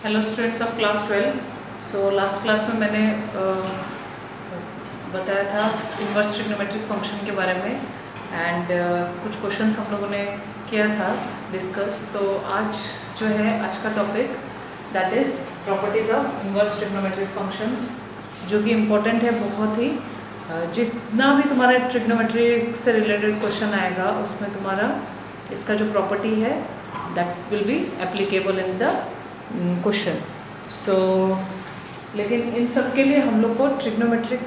Hello students of class 12। So last class में मैंने बताया था इन्वर्स ट्रिग्नोमेट्रिक फंक्शन के बारे में एंड कुछ क्वेश्चंस हम लोगों ने किया था डिस्कस। तो आज जो है आज का topic that is properties of inverse trigonometric functions, जो कि इम्पोर्टेंट है बहुत ही। जितना भी तुम्हारा ट्रिग्नोमेट्रिक से रिलेटेड क्वेश्चन आएगा उसमें तुम्हारा इसका जो प्रॉपर्टी है that will be applicable in the question. So लेकिन इन सब के लिए हम लोग को ट्रिग्नोमेट्रिक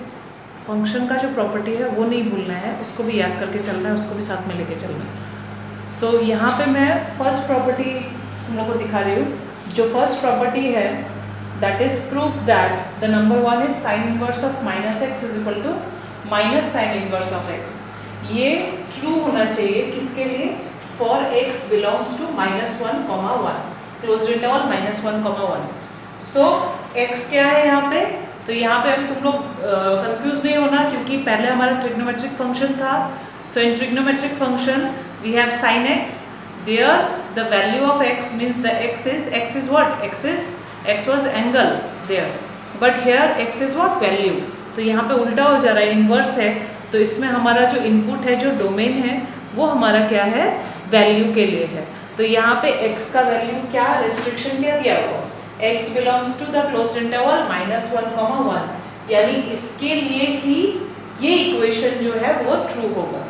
फंक्शन का जो प्रॉपर्टी है वो नहीं भूलना है, उसको भी याद करके चलना है, उसको भी साथ में लेके चलना है। सो यहाँ पे मैं फर्स्ट प्रॉपर्टी हम लोग को दिखा रही हूँ। जो फर्स्ट प्रॉपर्टी है that is proof that the number one is sine inverse of minus x is equal to minus sine inverse of x. ये ट्रू होना चाहिए किसके लिए? For x belongs to -1, closed interval -1, so x क्या है यहाँ पे? तो यहाँ पे अभी तुम लोग कंफ्यूज नहीं होना, क्योंकि पहले हमारा ट्रिग्नोमेट्रिक फंक्शन था। So in trigonometric function we have sine x, there the value of x means the x is what? x was angle there, but here x is what? Value. तो यहाँ पे उल्टा हो जा रहा है, इन्वर्स है। तो इसमें हमारा जो इनपुट है, जो डोमेन है, वो हमारा क्या है? वैल्यू के लिए है। तो यहाँ पे x का वैल्यू क्या, रेस्ट्रिक्शन क्या दिया हुआ? x belongs to the closed interval -1, यानी इसके लिए ही ये इक्वेशन जो है वो ट्रू होगा।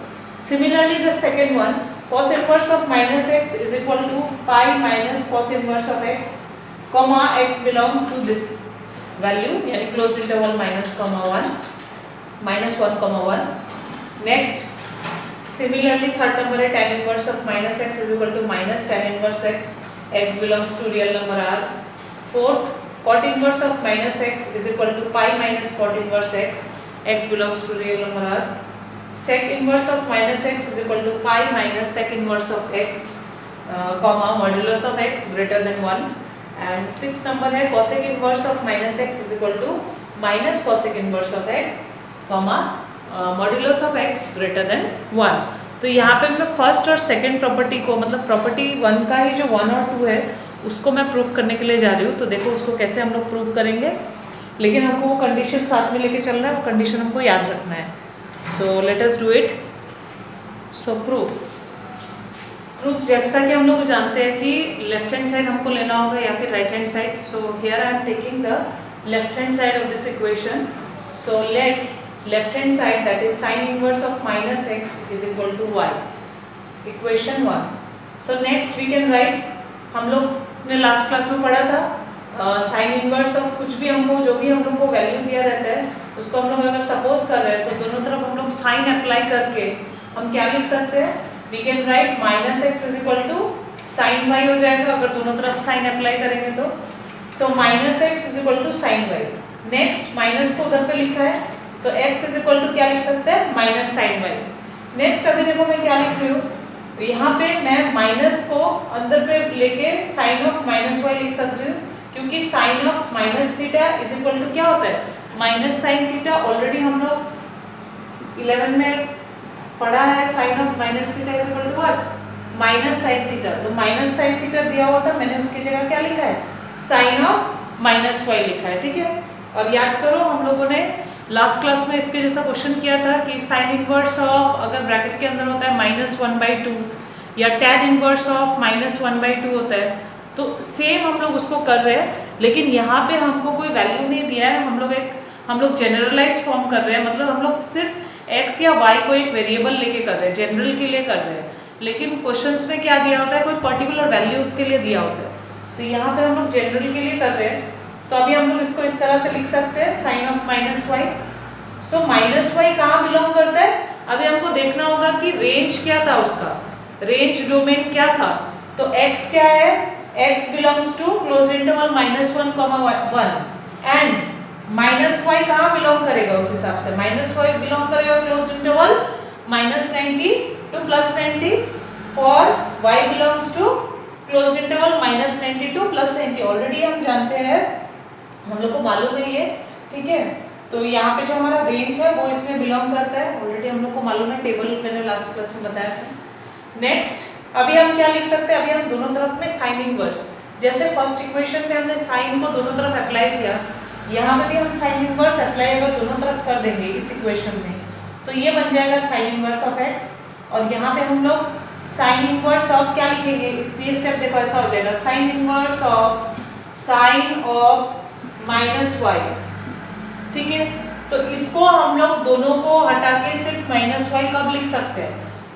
Similarly the second one, cos inverse of -x is equal to pi minus cos inverse of x, comma x belongs to this value यानी closed interval -1, next similarly third number है tan inverse of -x is equal to minus tan inverse x belongs to real number r। Fourth, cot inverse of -x is equal to pi minus cot inverse x belongs to real number r। sec inverse of -x is equal to pi minus sec inverse of x, comma modulus of x greater than 1। And six number है cosec inverse of -x is equal to minus cosec inverse of x, comma modulus of x greater than 1। तो यहाँ पे मैं first और second property को, मतलब property one का ही जो 1 और 2 है उसको मैं प्रूफ करने के लिए जा रही हूँ। तो देखो उसको कैसे हम लोग प्रूफ करेंगे, लेकिन हमको वो कंडीशन साथ में लेके चलना है, वो कंडीशन हमको याद रखना है। So let us do it. So proof जैसा कि हम लोग जानते हैं कि लेफ्ट हैंड साइड हमको लेना होगा या फिर right hand side. So here I am taking the left hand side of this equation. So let left hand side, that is sin inverse of -x is equal to y, equation 1. So next we can write, हम लोग ने last class में पढ़ा था sign inverse of कुछ भी, हमको जो भी हम लोग को वैल्यू दिया रहता है उसको हम लोग अगर सपोज कर रहे हैं तो दोनों तरफ हम लोग साइन अप्लाई करके हम क्या लिख सकते हैं? We can write -x is equal to sine y हो जाएगा अगर दोनों तरफ साइन अप्लाई करेंगे तो। So -x is equal to sine y। Next minus को उधर पे लिखा है तो x इज इक्वल टू क्या लिख सकते हैं? Minus sign y। नेक्स्ट अभी देखो मैं क्या लिख रही हूँ, यहाँ पे मैं माइनस को अंदर पे लेके साइन ऑफ -y लिख सकती हूँ, क्योंकि sine of minus theta is equal to क्या होता है? Minus sine theta. ऑलरेडी हम लोग 11 में पढ़ा है, sine of minus theta is equal to what? Minus sine theta. तो माइनस साइन थीटा दिया हुआ था, मैंने उसकी जगह क्या लिखा है? साइन ऑफ -y लिखा है, ठीक है। और याद करो हम लोगों ने लास्ट क्लास में इसके जैसा क्वेश्चन किया था कि साइन इनवर्स ऑफ अगर ब्रैकेट के अंदर होता है -1/2 या tan इनवर्स ऑफ -1/2 होता है, तो सेम हम लोग उसको कर रहे हैं, लेकिन यहाँ पे हमको कोई वैल्यू नहीं दिया है। हम लोग जनरलाइज फॉर्म कर रहे हैं, मतलब हम लोग सिर्फ x या y को एक वेरिएबल लेके कर रहे हैं, जनरल के लिए कर रहे हैं। लेकिन क्वेश्चंस में क्या दिया होता है? कोई पर्टिकुलर वैल्यू उसके लिए दिया होता है। तो यहाँ पे हम लोग जनरल के लिए कर रहे हैं, तो अभी हम लोग इसको इस तरह से लिख सकते हैं sine of -y। So -y कहाँ बिलोंग करता है? अभी हमको देखना होगा कि रेंज क्या था उसका, रेंज डोमेन क्या था। तो x क्या है? x belongs to close interval -1, and -y कहाँ बिलोंग करेगा? उस हिसाब से -y बिलोंग करेगा close interval -90 to +90, for y belongs to close interval -90 to +90। Already हम जानते हैं, हम लोग को मालूम है ये, ठीक है। तो यहाँ पे जो हमारा रेंज है वो इसमें बिलोंग करता है, ऑलरेडी हम लोग को मालूम है, टेबल मैंने लास्ट क्लास में बताया था। नेक्स्ट अभी हम क्या लिख सकते हैं? अभी हम दोनों तरफ में साइन इनवर्स जैसे फर्स्ट इक्वेशन में हमने साइन को दोनों तरफ अप्लाई किया, यहाँ पे भी हम साइन इनवर्स अप्लाई अगर दोनों तरफ कर देंगे इस इक्वेशन में, तो ये बन जाएगा साइन इनवर्स ऑफ एक्स, और यहाँ पे हम लोग साइन इनवर्स ऑफ क्या लिखेंगे, इसलिए स्टेप देखो ऐसा हो जाएगा, sine inverse of sine of minus y. ठीक है, तो इसको हम लोग दोनों को हटा के सिर्फ माइनस वाई कब लिख सकते हैं,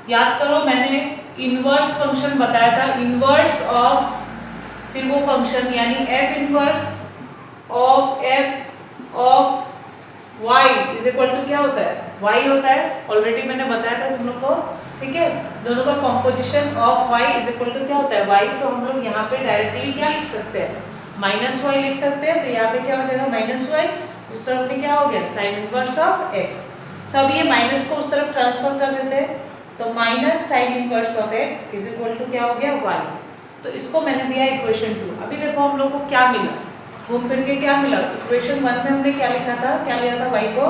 याद करो मैंने इनवर्स फंक्शन बताया था, इनवर्स ऑफ फिर वो फंक्शन यानी f inverse of f of y is equal to क्या होता है, वाई होता है, ऑलरेडी मैंने बताया था तुम लोग को। ठीक है, दोनों का composition of y is equal to क्या होता है, वाई, तो हम लोग यहाँ पे डायरेक्टली क्या लिख सकते हैं, माइनस वाई लिख सकते हैं, तो यहाँ पे क्या हो जाएगा माइनस वाई, उस तरफ में क्या हो गया साइन इनवर्स ऑफ एक्स, सब ये माइनस को उस तरफ ट्रांसफर कर देते हैं, तो minus sine inverse of x is equal to क्या हो गया वाई। तो इसको मैंने दिया इक्वेशन 2। अभी देखो हम लोग को क्या मिला, घूम फिर के क्या मिला, इक्वेशन 1 में हमने क्या लिखा था, क्या लिया था, y को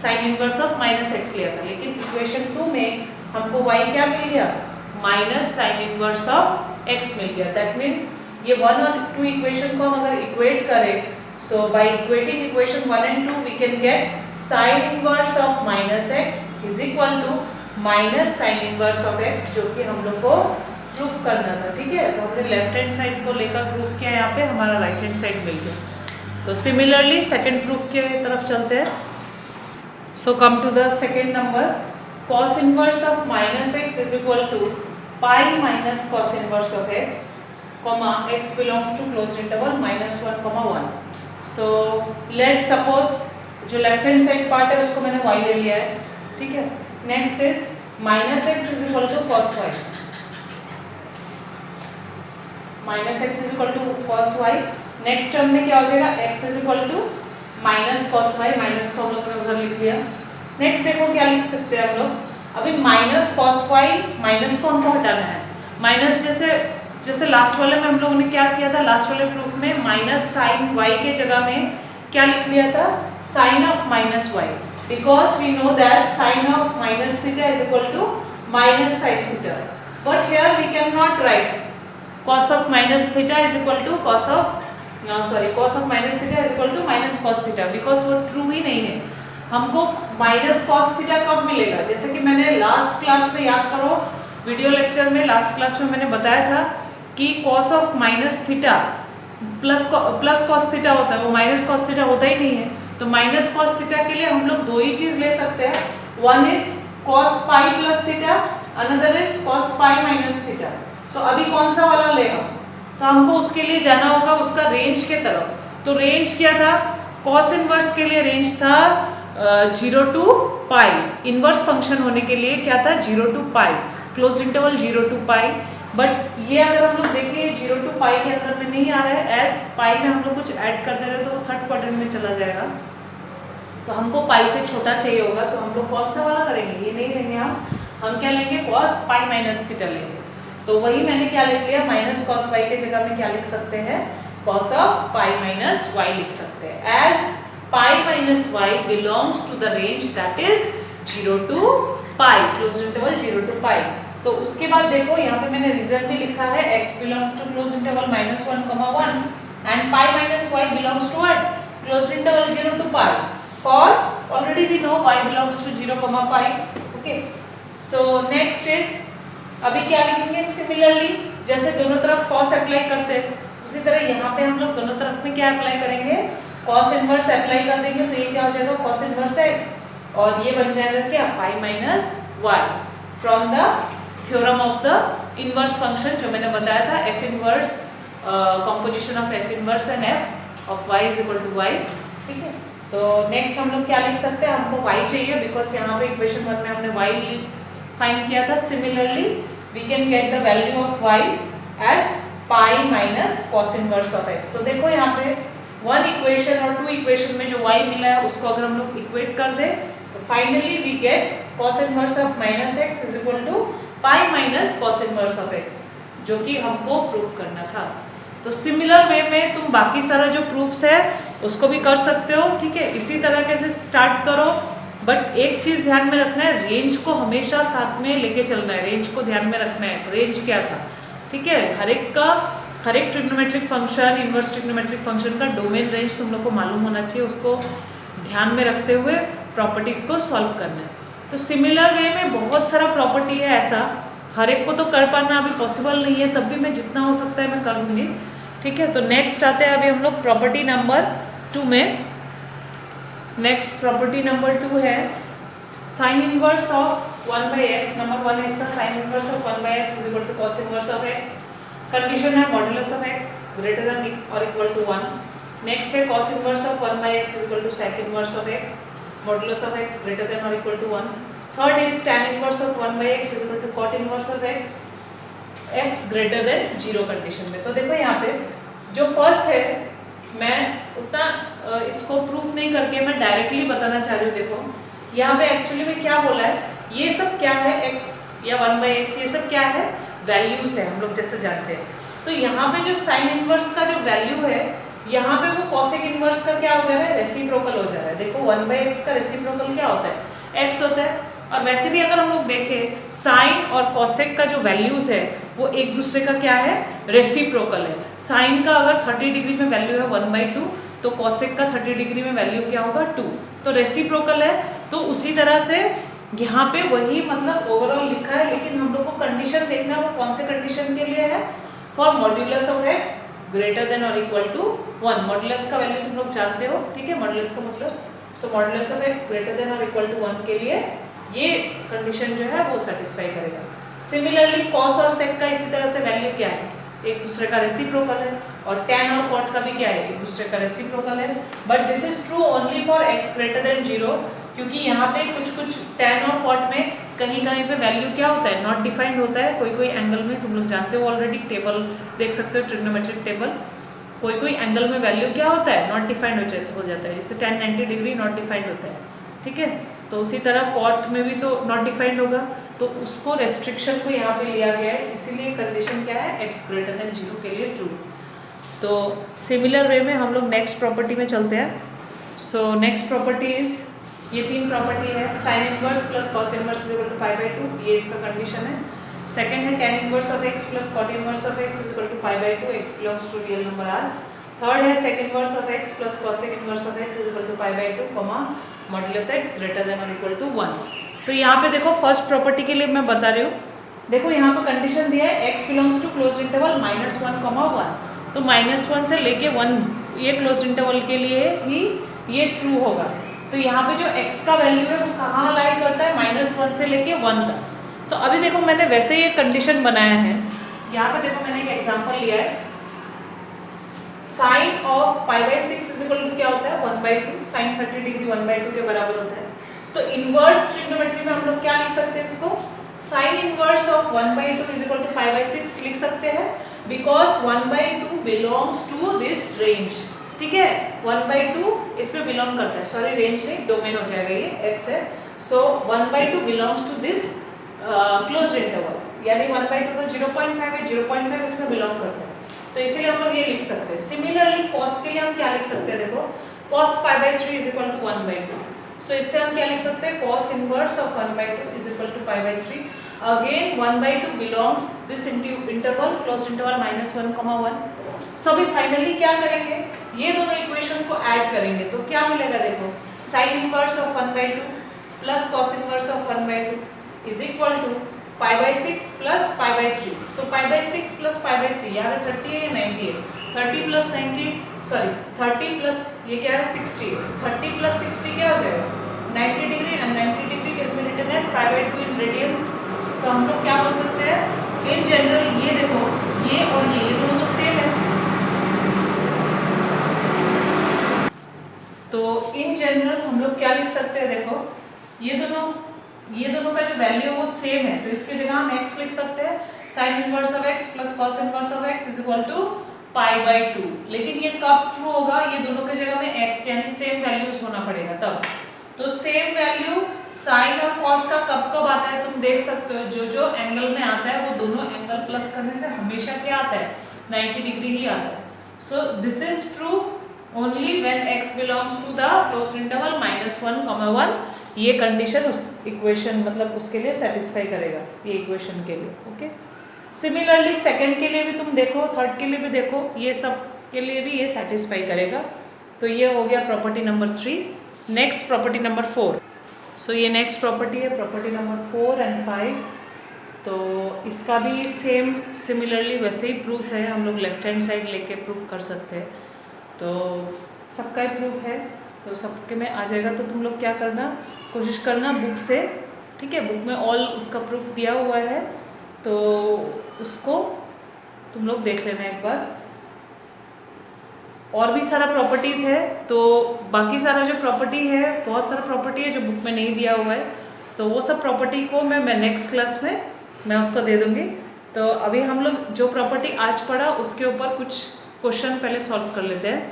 sign inverse of minus x लिया था, लेकिन इक्वेशन 2 में हमको y क्या मिल गया, minus sine inverse of x मिल गया। दैट मीन्स ये 1 और 2 इक्वेशन को हम अगर इक्वेट करें, so by equating equation 1 and 2 we can get sine inverse of minus x is equal to minus sine inverse of x, जो कि हम लोग को प्रूफ करना था। ठीक है, तो हमने लेफ्ट हैंड साइड को लेकर प्रूफ किया, यहाँ पे हमारा राइट हैंड साइड मिल गया। तो सिमिलरली सेकंड प्रूफ के तरफ चलते हैं। So come to the second number, cos inverse of minus x is equal to pi minus cos inverse of x, comma x belongs to close interval -1, 1। So let suppose जो left hand side part है उसको मैंने y ले लिया है। ठीक है, next is minus x is equal to cos y, minus x is equal to cos y। Next term में क्या हो जाएगा, x is equal to minus cos y, minus को हम लोग उधर लिख लिया। नेक्स्ट देखो क्या लिख सकते हैं हम लोग, अभी माइनस cos y, माइनस को हमको हटाना है, माइनस जैसे लास्ट वाले में हम लोगों ने क्या किया था, लास्ट वाले प्रूफ में माइनस साइन y के जगह में क्या लिख लिया था, sine of minus y, because we know that sine of minus theta is equal to minus sine theta, but here we can not write cos of minus theta is equal to cos of minus theta is equal to minus cos theta, because वो true ही नहीं है। हमको minus cos theta कब मिलेगा, जैसे कि मैंने last class में, याद करो वीडियो लेक्चर में लास्ट क्लास में मैंने बताया था कि cos of minus theta plus cos theta होता है, वो माइनस cos थीटा होता ही नहीं है। तो माइनस cos थीटा के लिए हम लोग दो ही चीज ले सकते हैं, one is cos pi plus theta, another is cos pi minus theta. तो अभी कौन सा वाला लेगा, तो हमको उसके लिए जाना होगा उसका रेंज के तरफ। तो रेंज क्या था, cos इनवर्स के लिए रेंज था 0 टू पाई, इनवर्स फंक्शन होने के लिए क्या था 0 to pi, close interval 0 to pi. But ये अगर हम लोग देखें 0 टू पाई के अंदर में नहीं आ रहा है, एस पाई में हम लोग कुछ ऐड कर दे रहे तो थर्ड क्वाड्रेंट में चला जाएगा, तो हमको पाई से छोटा चाहिए होगा, तो हम लोग कौन सा वाला करेंगे, ये नहीं लेंगे हम क्या लेंगे, cos पाई माइनस थीटा लेंगे। तो वही मैंने क्या लिख लिया, माइनस cos y के जगह में क्या लिख सकते हैं, cos of pi minus y लिख सकते हैं, as pi minus y belongs to the range that is 0 to pi, close interval 0 to pi. तो उसके बाद देखो यहाँ पे मैंने रीजन भी लिखा है, x belongs to close interval -1, 1 and pi minus y belongs to what, close interval 0 to pi, for already we know y belongs to 0, pi. Okay, so next is अभी क्या लिखेंगे, सिमिलरली जैसे दोनों तरफ cos अप्लाई करते हैं उसी तरह यहाँ पे हम लोग दोनों तरफ में क्या अप्लाई करेंगे, cos इनवर्स अप्लाई कर देंगे, तो ये क्या हो जाएगा cos इनवर्स x, और ये बन जाएगा क्या pi minus y, from the theorem of the inverse function जो मैंने बताया था, f inverse composition of f inverse and f of y is equal to y। ठीक है, तो नेक्स्ट हम लोग क्या लिख सकते हैं, हमको y चाहिए, बिकॉज यहाँ पे इक्वेशन 1 में हमने y फाइंड किया था। Similarly we can get the value of y as pi minus cos inverse of x। So देखो यहाँ पे 1 इक्वेशन और 2 इक्वेशन में जो y मिला है उसको अगर हम लोग इक्वेट कर दे, तो finally we get cos inverse of minus x is equal to pi minus cos inverse of x, जो कि हमको प्रूफ करना था। तो सिमिलर वे में तुम बाकी सारा जो प्रूफ्स है उसको भी कर सकते हो। ठीक है, इसी तरीके से स्टार्ट करो, बट एक चीज ध्यान में रखना है, रेंज को हमेशा साथ में लेके चलना है, रेंज को ध्यान में रखना है, रेंज क्या था। ठीक है, हर एक का हर एक trigonometric function, inverse trigonometric function का डोमेन रेंज तुम लोग को मालूम होना चाहिए, उसको ध्यान में रखते हुए प्रॉपर्टीज़ को सॉल्व करना है। तो सिमिलर वे में बहुत सारा प्रॉपर्टी है ऐसा, हर एक को तो कर पाना अभी पॉसिबल नहीं है, तब भी मैं जितना हो सकता है मैं करूँगी, ठीक है। तो नेक्स्ट आते हैं अभी हम लोग प्रॉपर्टी नंबर 2 में। नेक्स्ट प्रॉपर्टी नंबर 2 है sine inverse of 1/x। Number 1 है इसका sine inverse of 1/x is equal to cos inverse of x। Condition है modulus of x greater than और इक्वल टू 1। नेक्स्ट है cos inverse of 1/x is equal to sec inverse of x, modulus of x greater than और equal to 1। Third is tan inverse of 1/x is equal to cot inverse of x greater than 0 condition में। तो देखो यहाँ पे जो first है, मैं उतना इसको प्रूफ नहीं करके मैं डायरेक्टली बताना चाह रही हूँ। देखो यहाँ पे एक्चुअली में क्या बोला है, ये सब क्या है x या 1/x, ये सब क्या है, वैल्यूज है, हम लोग जैसे जानते हैं। तो यहाँ पे जो साइन इनवर्स का जो वैल्यू है, यहाँ पे वो कॉसेक इनवर्स का क्या हो जा रहा है, रेसिप्रोकल हो जा रहा है। देखो 1/x का रेसिप्रोकल क्या होता है, x होता है। और वैसे भी अगर हम लोग देखें साइन और कॉसेक का जो वैल्यूज है वो एक दूसरे का क्या है, रेसिप्रोकल है। साइन का अगर 30 डिग्री में वैल्यू है 1/2, तो कॉसेक का 30 डिग्री में वैल्यू क्या होगा, 2। तो रेसिप्रोकल है। तो उसी तरह से यहाँ पे वही मतलब ओवरऑल लिखा है, लेकिन हम लोग को कंडीशन देखना है वो कौन से कंडीशन के लिए है, for modulus of x greater than और इक्वल टू 1। मॉड्यूलस का वैल्यू तुम लोग जानते हो, ठीक है, मॉड्यूलस का मतलब, so modulus of x greater than और इक्वल टू 1 के लिए ये कंडीशन जो है वो सेटिस्फाई करेगा। सिमिलरली कॉस और सेक का इसी तरह से वैल्यू क्या है, एक दूसरे का रेसिप्रोकल है, और tan और cot का भी क्या है, एक दूसरे का रेसिप्रोकल है। But this is true only for x greater than 0, क्योंकि यहाँ पे कुछ tan और cot में कहीं कहीं पे वैल्यू क्या होता है, नॉट डिफाइंड होता है। कोई एंगल में तुम लोग जानते हो ऑलरेडी, टेबल देख सकते हो, ट्रिग्नोमेट्रिक टेबल, कोई एंगल में वैल्यू क्या होता है, नॉट डिफाइंड हो जाता है। जैसे tan 90 डिग्री नॉट डिफाइंड होता है, ठीक है। तो उसी तरह cot में भी तो नॉट डिफाइंड होगा, तो उसको रेस्ट्रिक्शन को यहाँ पे लिया गया है, इसीलिए कंडीशन क्या है, x ग्रेटर देन 0 के लिए ट्रू। तो सिमिलर वे में हम लोग नेक्स्ट प्रॉपर्टी में चलते हैं। सो नेक्स्ट प्रॉपर्टी इज, ये 3 प्रॉपर्टी है, sine inverse plus cos inverse is equal to π/2, ये इसका कंडीशन है। सेकंड है tan inverse of x plus cot inverse of x is equal to π/2, x belongs to real number r। Third है sec inverse of x plus cosec inverse of x is equal to π/2, modulus x greater than और equal to 1। तो यहाँ पे देखो first property के लिए मैं बता रही हूँ, देखो यहाँ पे कंडीशन दिया है x belongs to close interval -1, 1। तो -1 से लेके 1 ये क्लोज इंटरवल के लिए ही ये ट्रू होगा। तो यहाँ पे जो x का वैल्यू है वो कहाँ लाई करता है, -1 से लेके 1 तक। तो अभी देखो मैंने वैसे ही एक कंडीशन बनाया है, यहाँ पे देखो मैंने एक एग्जाम्पल लिया है, sine of π/6 is equal to क्या होता है, 1/2, साइन 30 डिग्री 1/2 के बराबर होता है। तो इनवर्स ट्रिग्नोमेट्री में हम लोग क्या लिख सकते हैं इसको, sine inverse of 1/2 is equal to π/6 लिख सकते हैं, because 1/2 belongs to this range, ठीक है। 1/2 इसमें बिलोंग करता है, सॉरी रेंज नहीं, डोमेन हो जाएगा, ये x है। So 1/2 belongs to this close interval, यानी 1/2 तो 0.5 है, 0.5 इसमें बिलोंग करता है, तो इसीलिए हम लोग ये लिख सकते हैं। सिमिलरली cos के लिए हम क्या लिख सकते हैं, देखो cos π/3 is equal to 1/2, so इससे हम क्या लिख सकते हैं, cos inverse of 1/2 is equal to π/3। Again 1/2 belongs this interval, close interval -1, 1। So अभी फाइनली क्या करेंगे, ये दोनों इक्वेशन को ऐड करेंगे, तो क्या मिलेगा, देखो sine inverse of 1/2 plus cos inverse of 1/2 is equal to π/6 plus π/3। So π/6 plus π/3, यहाँ पे 30 है, 90 है, 30 प्लस 90, सॉरी 30 प्लस ये क्या है 60, 30 प्लस 60 क्या हो जाएगा 90 डिग्री, एंड 90 डिग्री के में रिटन है π/2 इन रेडियंस। तो हम लोग क्या बोल सकते हैं, इन जनरल ये देखो ये और ये दोनों तो सेम है, तो इन जनरल हम लोग क्या लिख सकते हैं, देखो ये दोनों का जो वैल्यू है वो सेम है, तो इसकी जगह हम x लिख सकते हैं, sine inverse of x plus cos inverse of x is equal to π/2। लेकिन ये कब ट्रू होगा, ये दोनों के जगह में x यानी सेम वैल्यूज होना पड़ेगा तब। तो सेम वैल्यू साइन और cos का कब आता है, तुम देख सकते हो, जो एंगल में आता है वो दोनों एंगल प्लस करने से हमेशा क्या आता है, 90 डिग्री ही आता है। So this is true only when x belongs to the closed interval -1, 1। ये कंडीशन उस इक्वेशन मतलब उसके लिए सेटिस्फाई करेगा, ये इक्वेशन के लिए, ओके। सिमिलरली सेकंड के लिए भी तुम देखो, थर्ड के लिए भी देखो, ये सब के लिए भी ये सेटिस्फाई करेगा। तो ये हो गया property number 3। Next property number 4। सो ये नेक्स्ट प्रॉपर्टी है, प्रॉपर्टी नंबर 4 एंड 5। तो इसका भी सेम सिमिलरली वैसे ही प्रूफ है, हम लोग लेफ्ट हैंड साइड लेके प्रूफ कर सकते हैं। तो सबका ही प्रूफ है, तो सबके में आ जाएगा। तो तुम लोग क्या करना, कोशिश करना बुक से, ठीक है, बुक में ऑल उसका प्रूफ दिया हुआ है, तो उसको तुम लोग देख लेना एक बार। और भी सारा प्रॉपर्टीज़ है, तो बाकी सारा जो प्रॉपर्टी है, बहुत सारा प्रॉपर्टी है जो बुक में नहीं दिया हुआ है, तो वो सब प्रॉपर्टी को मैं नेक्स्ट क्लास में मैं उसको दे दूँगी। तो अभी हम लोग जो प्रॉपर्टी आज पढ़ा उसके ऊपर कुछ क्वेश्चन पहले सॉल्व कर लेते हैं।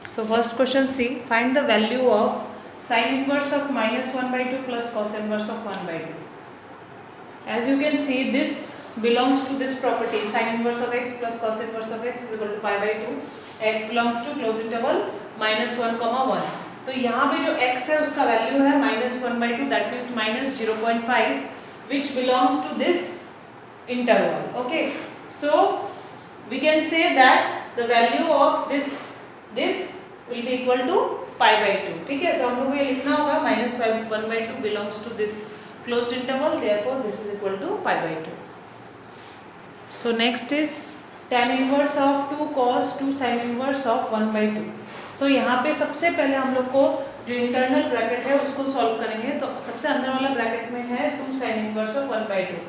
So first question C, find the value of sine inverse of -1/2 plus cos inverse of 1/2। As you can see, this belongs to this property, sin inverse of x plus cos inverse of x is equal to pi/2. x belongs to close interval -1, तो यहाँ पे जो x है उसका value है -1/2, that means -0.5, which belongs to this interval. Okay, so we can say that the value of this will be equal to pi/2. ठीक है, तो हम लोग ये लिखना होगा -1/2 belongs to this closed interval, therefore this is equal to pi/2. So next is tan inverse of 2 cos 2 sin inverse of 1/2. So यहाँ पे सबसे पहले हम लोग को जो इंटरनल ब्रैकेट है उसको सॉल्व करेंगे। तो सबसे अंदर वाला ब्रैकेट में है 2 sin इनवर्स ऑफ 1/2,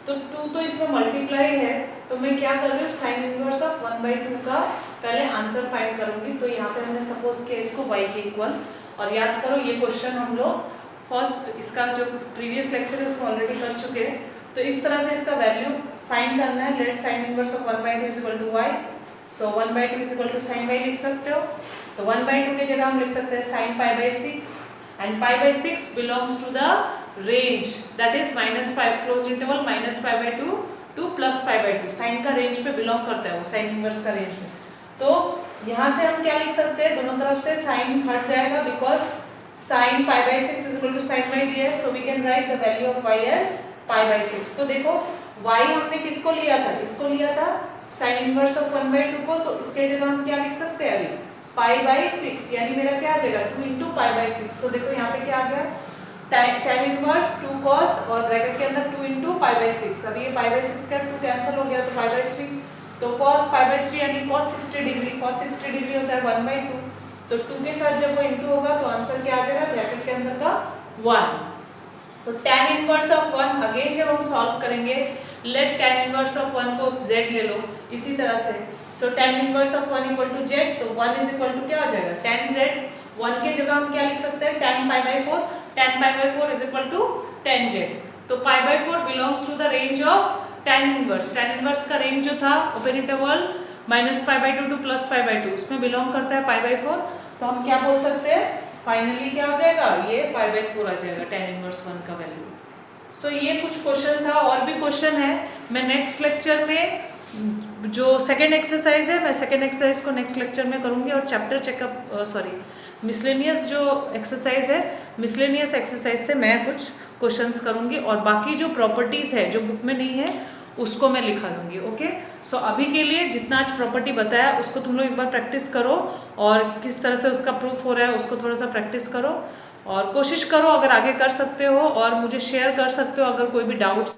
तो 2 तो इसमें मल्टीप्लाई है, तो मैं क्या कर रही हूँ, sin इनवर्स ऑफ 1/2 का पहले आंसर फाइंड करूँगी। तो यहाँ पे हमने सपोज किया इसको y के इक्वल, और याद करो ये क्वेश्चन हम लोग फर्स्ट इसका जो प्रीवियस लेक्चर है उसको ऑलरेडी कर चुके हैं। तो इस तरह से इसका वैल्यू फाइंड करना है। Let sine inverse of 1/2 is equal to y, so 1/2 is equal to sin y लिख सकते हो। तो 1/2 की जगह हम लिख सकते हैं sin pi/6, and pi/6 belongs to the range that is -5 close interval -pi/2 to +pi/2, sine का रेंज पे बिलोंग करता है वो, साइन इनवर्स का रेंज में। तो यहाँ से हम क्या लिख सकते हैं, दोनों तरफ से साइन हट जाएगा, because sin pi/6 is equal to sin y दिया है, so we can write the value of y as pi/6। तो देखो y हमने किसको लिया था, इसको लिया था sin इनवर्स ऑफ 1/2 को, तो इसके जगह हम क्या लिख सकते हैं अभी pi/6, यानी मेरा क्या आ जाएगा 2 into pi/6। तो देखो यहाँ पे क्या आ गया, tan इनवर्स 2 cos और ब्रैकेट के अंदर 2 into pi/6। अब ये pi/6 का 2 कैंसिल हो गया तो pi/3, तो cos pi/3 यानी cos 60 डिग्री, cos 60 डिग्री होता है 1/2, तो 2 के साथ जब वो इंटू होगा तो आंसर क्या आ जाएगा, ब्रैकेट के अंदर का 1। तो tan इनवर्स ऑफ 1 अगेन जब हम सॉल्व करेंगे, लेट tan इनवर्स ऑफ 1 को z ले लो इसी तरह से, so tan inverse of 1 equal to z, तो 1 इज इक्वल टू क्या हो जाएगा tan z। 1 के जगह हम क्या लिख सकते हैं tan pi/4, tan pi/4 is equal to tan z। तो pi/4 belongs to the range of tan inverse. tan inverse का रेंज जो था open interval -pi/2 to +pi/2, उसमें बिलोंग करता है pi/4, तो हम क्या बोल सकते हैं, फाइनली क्या हो जाएगा, ये pi/4 आ जाएगा tan इनवर्स 1 का वैल्यू। सो ये कुछ क्वेश्चन था, और भी क्वेश्चन है। मैं नेक्स्ट लेक्चर में जो सेकेंड एक्सरसाइज है, मैं सेकेंड एक्सरसाइज को नेक्स्ट लेक्चर में करूँगी, और चैप्टर चेकअप मिसलेनियस जो एक्सरसाइज है, मिसलेनियस एक्सरसाइज से मैं कुछ क्वेश्चंस करूँगी, और बाकी जो प्रॉपर्टीज़ है जो बुक में नहीं है उसको मैं लिखा दूंगी। ओके, सो अभी के लिए जितना आज प्रॉपर्टी बताया उसको तुम लोग एक बार प्रैक्टिस करो, और किस तरह से उसका प्रूफ हो रहा है उसको थोड़ा सा प्रैक्टिस करो, और कोशिश करो अगर आगे कर सकते हो, और मुझे शेयर कर सकते हो अगर कोई भी डाउट्स